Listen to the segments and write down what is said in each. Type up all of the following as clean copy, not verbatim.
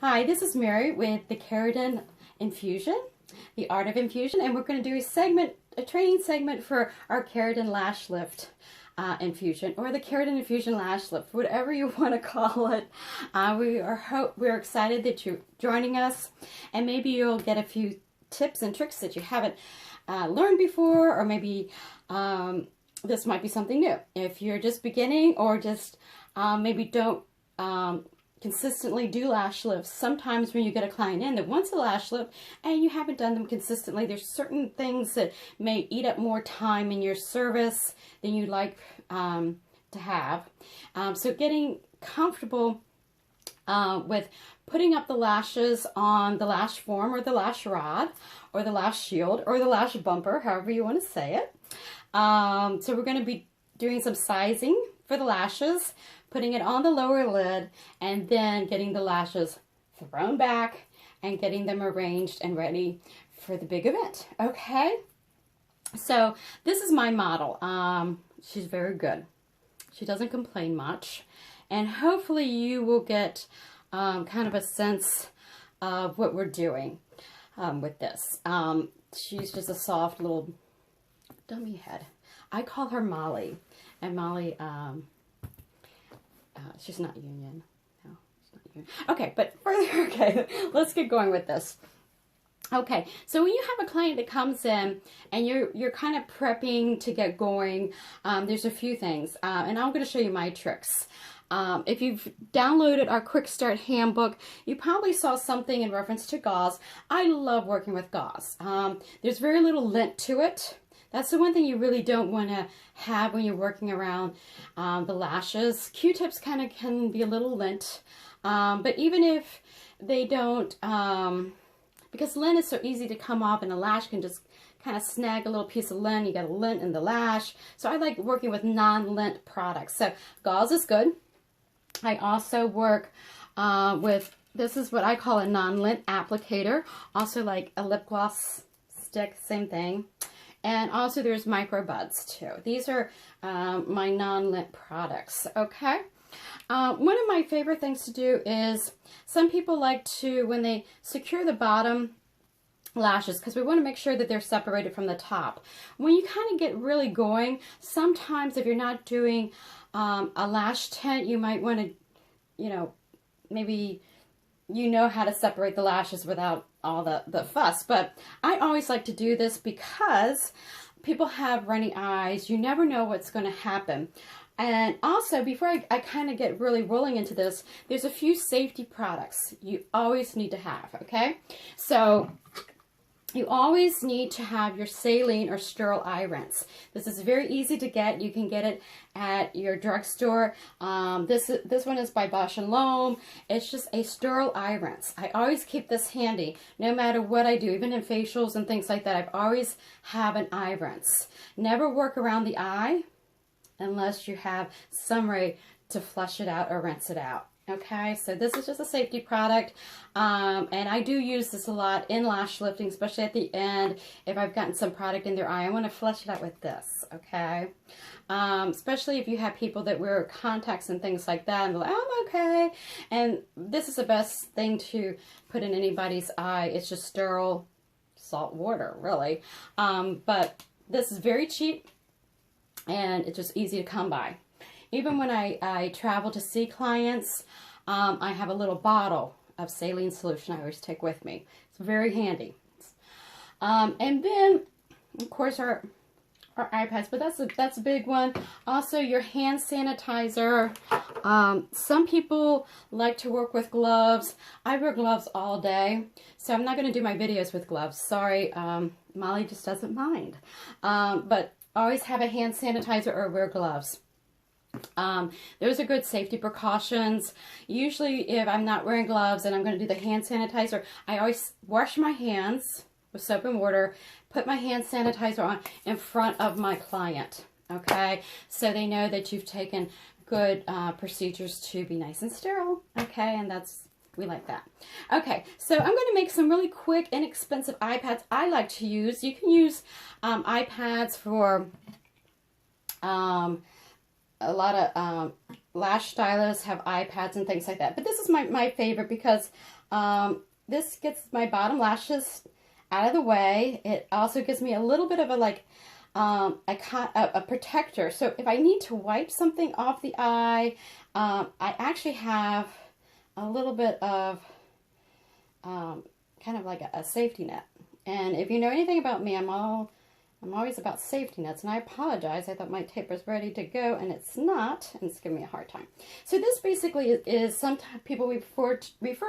Hi, this is Mary with the Keratin Infusion, the Art of Infusion, and we're going to do a training segment for our Keratin Lash Lift Infusion, or the Keratin Infusion Lash Lift, whatever you want to call it. We're excited that you're joining us, and maybe you'll get a few tips and tricks that you haven't learned before, or maybe this might be something new. If you're just beginning, or just maybe don't consistently do lash lifts. Sometimes when you get a client in that wants a lash lift and you haven't done them consistently, there's certain things that may eat up more time in your service than you'd like to have. So getting comfortable with putting up the lashes on the Lash Form, or the lash rod, or the lash shield, or the lash bumper, however you want to say it. So we're going to be doing some sizing for the lashes, putting it on the lower lid, and then getting the lashes thrown back and getting them arranged and ready for the big event. Okay, so this is my model. She's very good. She doesn't complain much, and hopefully you will get kind of a sense of what we're doing with this. She's just a soft little dummy head. I call her Molly, and Molly, she's not union. No, she's not union. Okay, but further, okay, let's get going with this. Okay, so when you have a client that comes in and you're kind of prepping to get going, there's a few things, and I'm going to show you my tricks. If you've downloaded our Quick Start Handbook, you probably saw something in reference to gauze. I love working with gauze. There's very little lint to it. That's the one thing you really don't want to have when you're working around the lashes. Q-tips kind of can be a little lint, but even if they don't, because lint is so easy to come off, and a lash can just kind of snag a little piece of lint. You got a lint in the lash. So I like working with non-lint products. So gauze is good. I also work with, this is what I call a non-lint applicator. Also like a lip gloss stick, same thing. And also there's micro buds too. These are my non-lint products, okay? One of my favorite things to do is, some people like to, when they secure the bottom lashes, because we want to make sure that they're separated from the top. When you kind of get really going, sometimes if you're not doing a lash tint, you might want to, maybe how to separate the lashes without all the fuss. But I always like to do this because people have runny eyes. You never know what's going to happen. And also, before I kind of get really rolling into this, there's a few safety products you always need to have, okay? So you always need to have your saline or sterile eye rinse. This is very easy to get. You can get it at your drugstore. This one is by Bausch & Lomb. It's just a sterile eye rinse. I always keep this handy, no matter what I do, even in facials and things like that. I always have an eye rinse. Never work around the eye unless you have some way to flush it out or rinse it out. Okay, so this is just a safety product, and I do use this a lot in lash lifting, especially at the end. If I've gotten some product in their eye, I want to flush it out with this, okay? Especially if you have people that wear contacts and things like that, and they're like, oh, I'm okay. And this is the best thing to put in anybody's eye. It's just sterile salt water, really. But this is very cheap, and it's just easy to come by. Even when I travel to see clients, I have a little bottle of saline solution I always take with me. It's very handy. And then, of course, our iPads, but that's a big one. Also, your hand sanitizer. Some people like to work with gloves. I wear gloves all day, so I'm not going to do my videos with gloves. Sorry, Molly just doesn't mind. But always have a hand sanitizer or wear gloves. Those are good safety precautions. Usually if I'm not wearing gloves and I'm going to do the hand sanitizer, I always wash my hands with soap and water, put my hand sanitizer on in front of my client, okay? So they know that you've taken good procedures to be nice and sterile, okay? And we like that. Okay, so I'm going to make some really quick, inexpensive iPads I like to use. You can use iPads for a lot of lash stylists have iPads and things like that. But this is my favorite because this gets my bottom lashes out of the way. It also gives me a little bit of a like a protector. So if I need to wipe something off the eye, I actually have a little bit of kind of like a safety net. And if you know anything about me, I'm always about safety nets, and I apologize. I thought my tape was ready to go, and it's not, and it's giving me a hard time. So this basically is sometimes people refer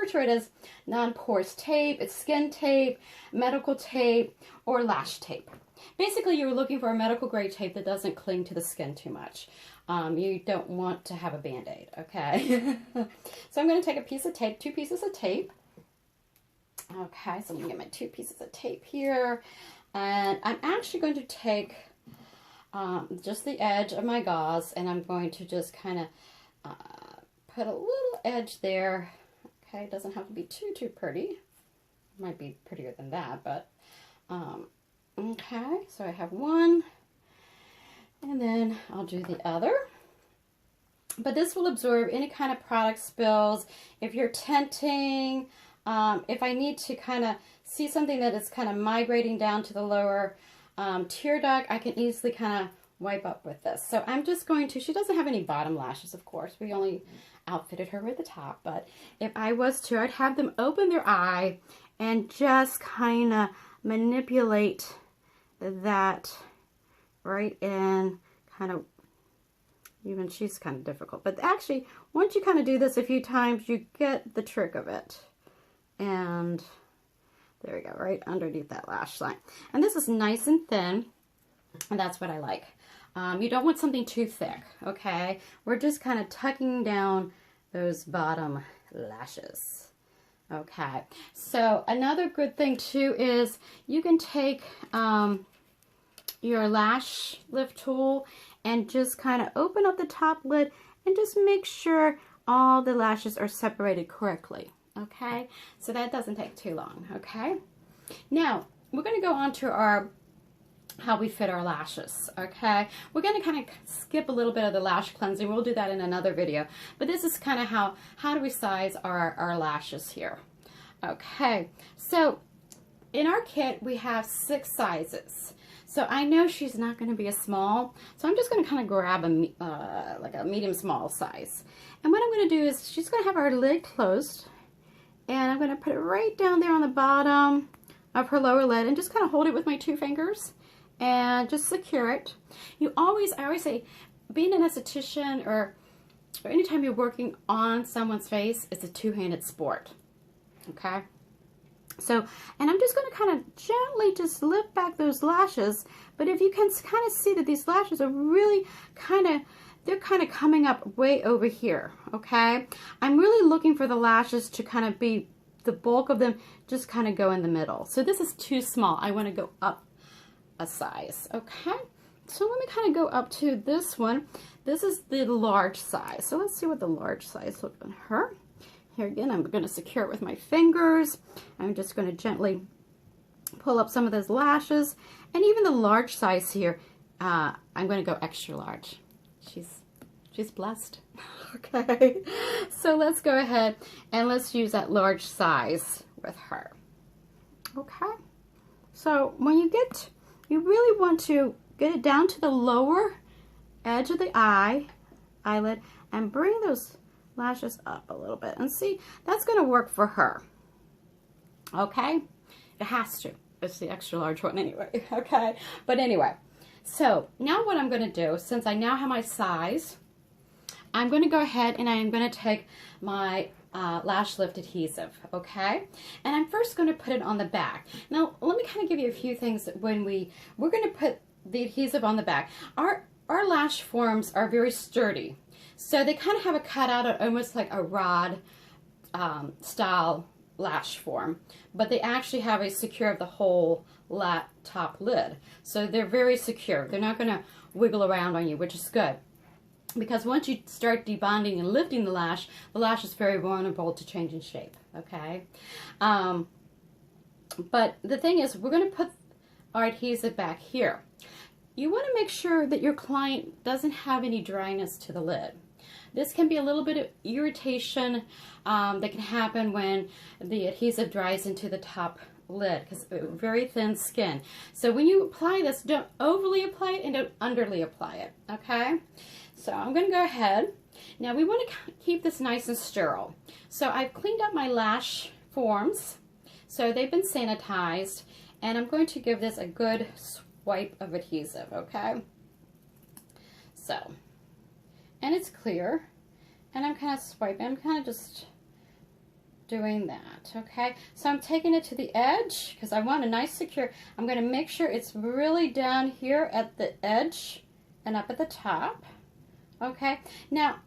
to it as non-porous tape. It's skin tape, medical tape, or lash tape. Basically, you're looking for a medical grade tape that doesn't cling to the skin too much. You don't want to have a Band-Aid, okay? So I'm going to take a piece of tape, 2 pieces of tape. Okay, so I'm going to get my 2 pieces of tape here. And I'm actually going to take just the edge of my gauze, and I'm going to just kind of put a little edge there. Okay, it doesn't have to be too pretty. It might be prettier than that, but okay. So I have one, and then I'll do the other. But this will absorb any kind of product spills. If you're tinting, if I need to kind of see something that is kind of migrating down to the lower tear duct, I can easily kind of wipe up with this. So I'm just going to, she doesn't have any bottom lashes, of course. We only outfitted her with the top. But if I was to, I'd have them open their eye and just kind of manipulate that right in, kind of, even she's kind of difficult. But actually, once you kind of do this a few times, you get the trick of it. And there we go, right underneath that lash line. And this is nice and thin, and that's what I like. You don't want something too thick, okay? We're just kind of tucking down those bottom lashes. Okay, so another good thing too is you can take your lash lift tool and just kind of open up the top lid and just make sure all the lashes are separated correctly. Okay, so that doesn't take too long, okay? Now, we're going to go on to our, how we fit our lashes, okay? We're going to kind of skip a little bit of the lash cleansing. We'll do that in another video. But this is kind of how do we size our lashes here. Okay, so in our kit, we have 6 sizes. So I know she's not going to be a small, so I'm just going to kind of grab like a medium small size. And what I'm going to do is she's going to have her lid closed. And I'm going to put it right down there on the bottom of her lower lid and just kind of hold it with my 2 fingers and just secure it. I always say, being an esthetician or anytime you're working on someone's face, it's a two-handed sport. Okay? So, and I'm just going to kind of gently just lift back those lashes. But if you can kind of see that these lashes are really they're kind of coming up way over here, okay? I'm really looking for the lashes to kind of be, the bulk of them just kind of go in the middle. So this is too small. I want to go up a size, okay? So let me kind of go up to this one. This is the large size. So let's see what the large size looks on her. Here again, I'm going to secure it with my fingers. I'm just going to gently pull up some of those lashes. And even the large size here, I'm going to go extra large. She's blessed. Okay, so let's go ahead and let's use that large size with her. Okay, so when you really want to get it down to the lower edge of the eyelid, and bring those lashes up a little bit. And see, that's going to work for her. Okay, it has to. It's the extra large one anyway. Okay, but anyway. So now what I'm going to do, since I now have my size, I'm going to go ahead and I am going to take my Lash Lift Adhesive, okay? And I'm first going to put it on the back. Now, let me kind of give you a few things when we're going to put the adhesive on the back. Our lash forms are very sturdy. So they kind of have a cutout, almost like a rod style lash form, but they actually have a secure of the whole top lid. So they're very secure. They're not going to wiggle around on you, which is good. Because once you start debonding and lifting the lash is very vulnerable to changing shape, okay? But the thing is, we're going to put our adhesive back here. you want to make sure that your client doesn't have any dryness to the lid. This can be a little bit of irritation that can happen when the adhesive dries into the top lid because very thin skin. So when you apply this, don't overly apply it and don't underly apply it, okay? So I'm going to go ahead. Now we want to keep this nice and sterile. So I've cleaned up my Lash Forms. So they've been sanitized, and I'm going to give this a good swipe of adhesive, okay? So, and it's clear, and I'm kind of swiping. I'm kind of just doing that, okay? So I'm taking it to the edge because I want a nice secure. I'm going to make sure it's really down here at the edge and up at the top, okay? Now,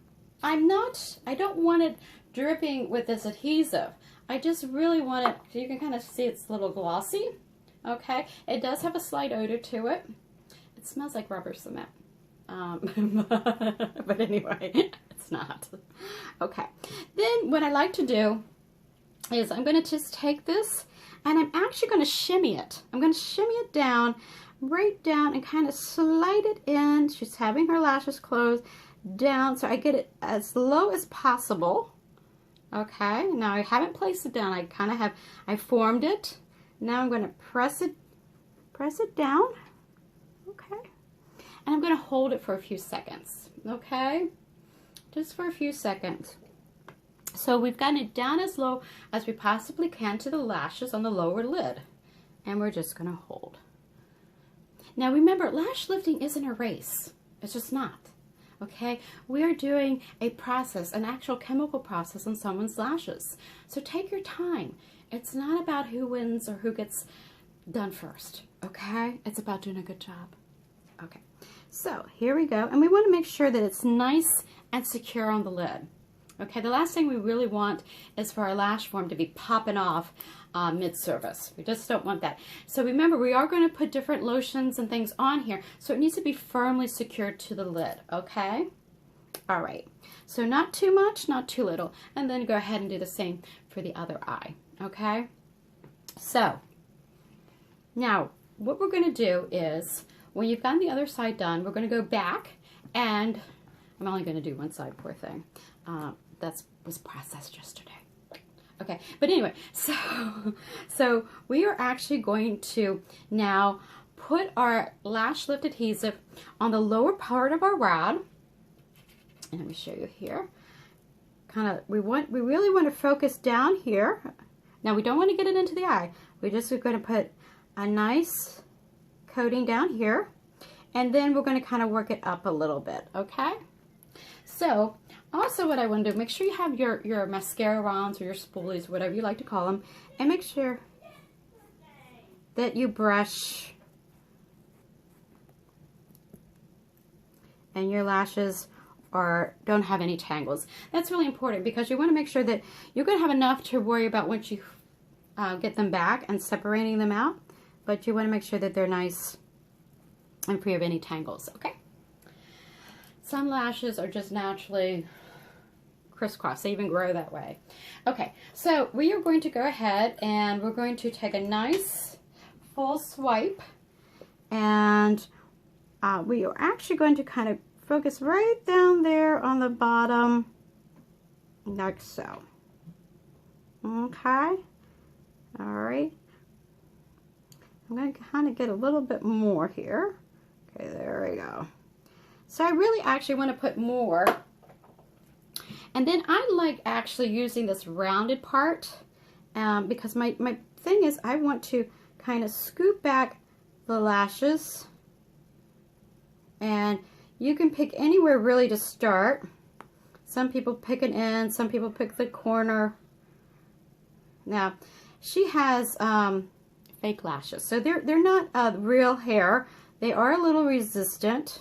I don't want it dripping with this adhesive. I just really want it, you can kind of see it's a little glossy, okay? It does have a slight odor to it. It smells like rubber cement. But anyway, it's not. Okay. Then what I like to do is I'm going to just take this and I'm actually going to shimmy it. I'm going to shimmy it down, right down, and kind of slide it in. She's having her lashes closed down so I get it as low as possible. Okay, now I haven't placed it down. I formed it. Now I'm going to press it down. Okay. And I'm going to hold it for a few seconds. Okay? Just for a few seconds. So we've gotten it down as low as we possibly can to the lashes on the lower lid. And we're just going to hold. Now remember, lash lifting isn't a race. It's just not. Okay, we are doing a process, an actual chemical process on someone's lashes. So take your time. It's not about who wins or who gets done first, okay? It's about doing a good job. Okay, so here we go. And we want to make sure that it's nice and secure on the lid. Okay, the last thing we really want is for our lash form to be popping off mid-service. We just don't want that. So remember, we are going to put different lotions and things on here, so it needs to be firmly secured to the lid, okay? All right, so not too much, not too little, and then go ahead and do the same for the other eye, okay? So, now, what we're going to do is, when you've gotten the other side done, we're going to go back, and I'm only going to do one side, poor thing. That was processed yesterday. Okay, but anyway, so we are actually going to now put our Lash Lip Adhesive on the lower part of our rod. And let me show you here. We really want to focus down here. Now we don't want to get it into the eye. We're going to put a nice coating down here, and then we're going to kind of work it up a little bit, okay? So, also what I want to do, make sure you have your mascara rounds or your spoolies, whatever you like to call them, and make sure that you brush and your lashes don't have any tangles. That's really important because you want to make sure that you're going to have enough to worry about once you get them back and separating them out, but you want to make sure that they're nice and free of any tangles, okay? Some lashes are just naturally crisscross. They even grow that way. Okay, so we are going to go ahead and we're going to take a nice full swipe, and we are actually going to kind of focus right down there on the bottom, like so. Okay, all right. I'm going to kind of get a little bit more here. Okay, there we go. So I really actually want to put more. And then I like actually using this rounded part because my thing is I want to kind of scoop back the lashes. And you can pick anywhere really to start. Some people pick an end, some people pick the corner. Now, she has fake lashes, so they're not real hair. They are a little resistant,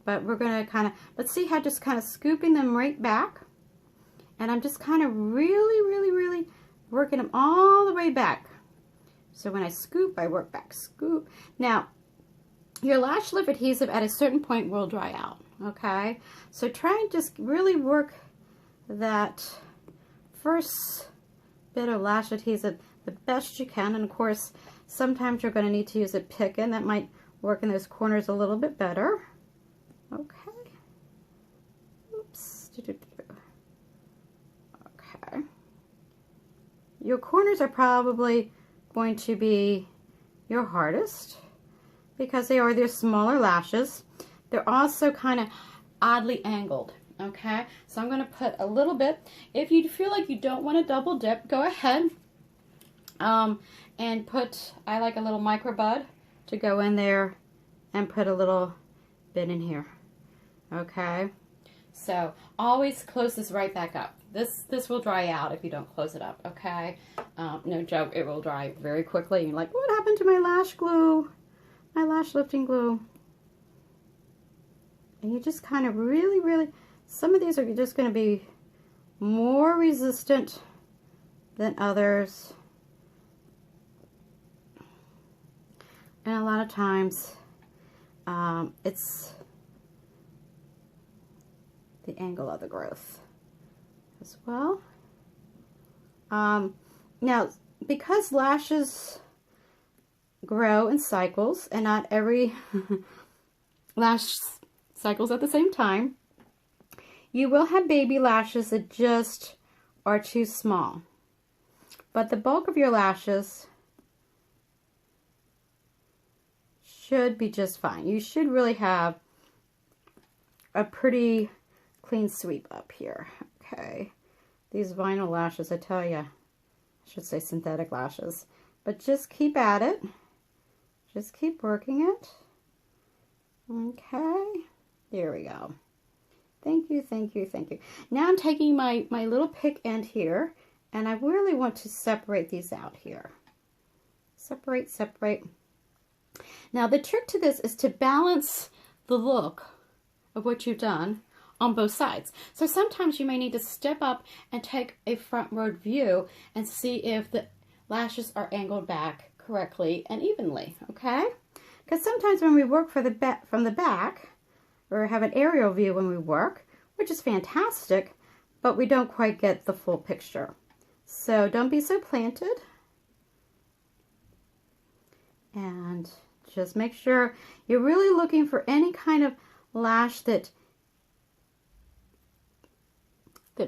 but we're going to kind of, let's see how just kind of scooping them right back. And I'm just kind of really working them all the way back. So when I scoop, I work back, scoop. Now, your Lash Lip Adhesive at a certain point will dry out, okay? So try and just really work that first bit of lash adhesive the best you can. And of course, sometimes you're going to need to use a pick, and that might working those corners a little bit better. Okay. Oops. Okay. Your corners are probably going to be your hardest because they're smaller lashes. They're also kind of oddly angled. Okay, so I'm going to put a little bit. If you feel like you don't want to double dip, go ahead and put, I like a little micro bud to go in there and put a little bit in here. Okay, so always close this right back up. This will dry out if you don't close it up. Okay, no joke, it will dry very quickly. You're like, what happened to my lash glue? My lash lifting glue. And you just kind of really, some of these are just going to be more resistant than others. And a lot of times it's the angle of the growth as well. Now, because lashes grow in cycles and not every lash cycles at the same time, you will have baby lashes that just are too small. But the bulk of your lashes should be just fine. You should really have a pretty clean sweep up here. Okay, these vinyl lashes, I tell you, I should say synthetic lashes, but just keep at it. Just keep working it. Okay, there we go. Thank you, thank you, thank you. Now I'm taking my little pick end here, and I really want to separate these out here. Separate, separate. Now the trick to this is to balance the look of what you've done on both sides. So sometimes you may need to step up and take a front row view and see if the lashes are angled back correctly and evenly, okay? Because sometimes when we work from the back, or have an aerial view when we work, which is fantastic, but we don't quite get the full picture. So don't be so planted. And just make sure you're really looking for any kind of lash that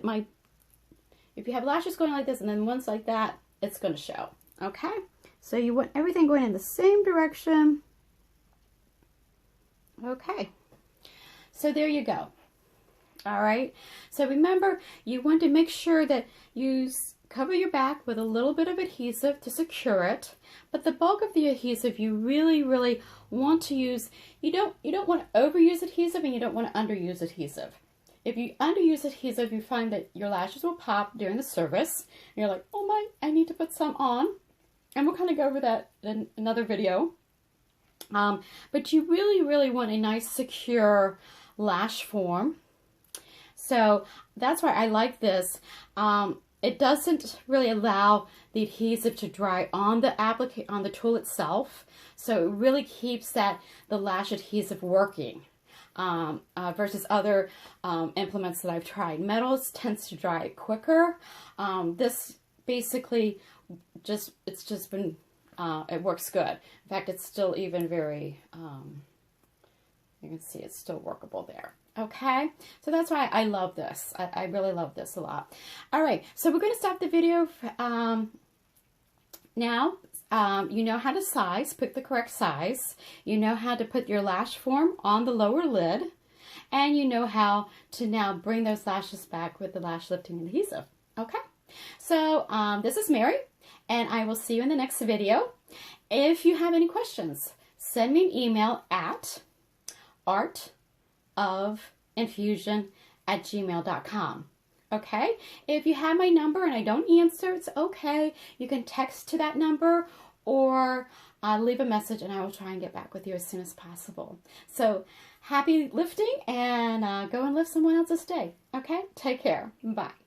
might, if you have lashes going like this and then ones like that, it's going to show. Okay? So you want everything going in the same direction. Okay. So there you go. All right. So remember, you want to make sure that you cover your back with a little bit of adhesive to secure it. But the bulk of the adhesive you really, really want to use. You don't want to overuse adhesive and you don't want to underuse adhesive. If you underuse adhesive, you find that your lashes will pop during the service. And you're like, oh my, I need to put some on. And we'll kind of go over that in another video. But you really, really want a nice, secure lash form. So that's why I like this. It doesn't really allow the adhesive to dry on the tool itself. So it really keeps the lash adhesive working. Versus other implements that I've tried. Metals tends to dry quicker. This basically it's just been, it works good. In fact, it's still even very, you can see it's still workable there. Okay, so that's why I love this. I really love this a lot. All right, so we're going to stop the video now. You know how to size, pick the correct size. You know how to put your lash form on the lower lid. And you know how to now bring those lashes back with the lash lifting adhesive. Okay, so this is Mary, and I will see you in the next video. If you have any questions, send me an email at artofinfusion@gmail.com. Okay, if you have my number and I don't answer, it's okay. You can text to that number or leave a message and I will try and get back with you as soon as possible. So happy lifting and go and lift someone else's day. Okay, take care. Bye.